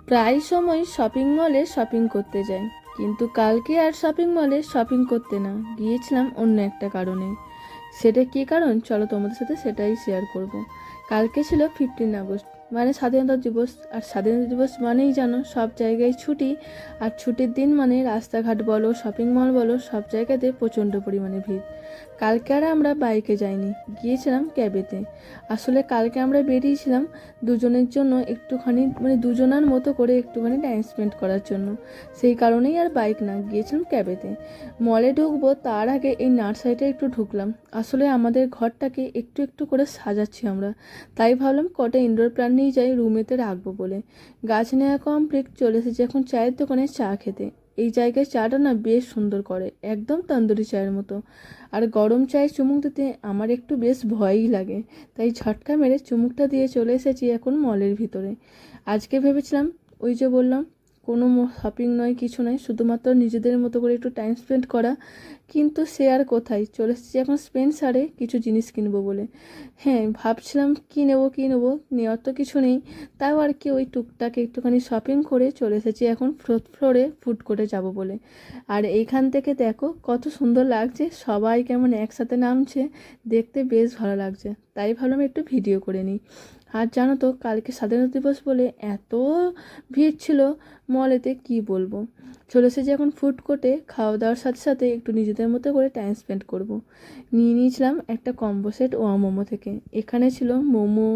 প্রায় সময় শপিং মলে শপিং করতে যাই, কিন্তু কালকে আর শপিং মলে শপিং করতে না গিয়েছিলাম অন্য একটা কারণে। সেটা কী কারণ চলো তোমাদের সাথে সেটাই শেয়ার করব। কালকে ছিল 15 আগস্ট, মানে স্বাধীনতা দিবস। আর স্বাধীনতা দিবস মানেই জানো সব জায়গায় ছুটি। আর ছুটির দিন মানে রাস্তাঘাট বলো, শপিং মল বলো, সব জায়গাতে প্রচণ্ড পরিমাণে ভিড়। কালকে আর আমরা বাইকে যাইনি, গিয়েছিলাম ক্যাবেতে। আসলে কালকে আমরা বেরিয়েছিলাম দুজনের জন্য একটুখানি, মানে দুজনার মতো করে একটুখানি টাইম স্পেন্ড করার জন্য। সেই কারণেই আর বাইক না, গিয়েছিলাম ক্যাবেতে। মলে ঢুকবো তার আগে এই নার্সারিটা একটু ঢুকলাম। আসলে আমাদের ঘরটাকে একটু একটু করে সাজাচ্ছি আমরা, তাই ভাবলাম কটা ইনডোর প্ল্যান্ট নিয়ে যাই রুমেতে রাখবো বলে। গাছ নেওয়া কমপ্লিট, চলে এসেছি এখন চায়ের দোকানে চা খেতে। এই জায়গায় চাটা না বেশ সুন্দর করে, একদম তন্দুরি চায়ের মতো। আর গরম চায়ে চুমুক দিতে আমার একটু বেশ ভয়ই লাগে, তাই ঝটকা মেরে চুমুকটা দিয়ে চলে এসেছি এখন মলের ভিতরে। আজকে ভেবেছিলাম, ওই যে বললাম, কোনো শপিং নয়, কিছু নয়, শুধুমাত্র নিজেদের মতো করে একটু টাইম স্পেন্ড করা। কিন্তু সে আর কোথায়, চলে এসেছি এখন স্পেন্সারে কিছু জিনিস কিনবো বলে। হ্যাঁ, ভাবছিলাম কী নেবো, নেওয়ার তো কিছু নেই। তাও আর কি ওই টুকটাক একটুখানি শপিং করে চলে এসেছি এখন 4th ফ্লোরে ফুড কোর্টে যাব বলে। আর এইখান থেকে দেখো কত সুন্দর লাগছে, সবাই কেমন একসাথে নামছে, দেখতে বেশ ভালো লাগছে। তাই ভাবলাম একটু ভিডিও করে নিই। আর জানো তো কালকে স্বাধীনতা দিবস বলে এত ভিড় ছিল মলেতে, কি বলবো। চলে এসেছি এখন ফুড কোর্টে, খাওয়া দাওয়ার সাথে সাথে একটু নিজেদের মতো করে টাইম স্পেন্ড করব। নিয়ে নিয়েছিলাম একটা কম্বো সেট মোমো থেকে। এখানে ছিল মোমো,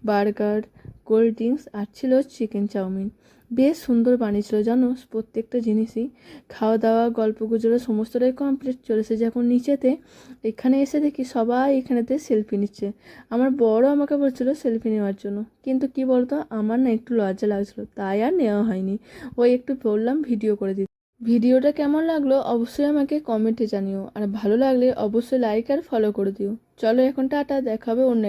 বার্গার, কোল্ড ড্রিঙ্কস আর ছিল চিকেন চাউমিন। বেশ সুন্দর বানিয়েছিল জানো প্রত্যেকটা জিনিসই। খাওয়া দাওয়া গল্প গুজব সমস্তটাই কমপ্লিট, চলে এসেছি এখন নিচেতে। এখানে এসে দেখি সবাই এখানেতে সেলফি নিচ্ছে। আমার বড় আমাকে বলছিল সেলফি নেওয়ার জন্য, কিন্তু কি বলতো আমার না একটু লজ্জা লাগছিল, তাই আর নেওয়া হয়নি। ওই একটু বললাম ভিডিও করে দিতে। ভিডিওটা কেমন লাগলো অবশ্যই আমাকে কমেন্টে জানিও, আর ভালো লাগলে অবশ্যই লাইক আর ফলো করে দিও। চলো এখন টাটা, দেখা হবে অন্য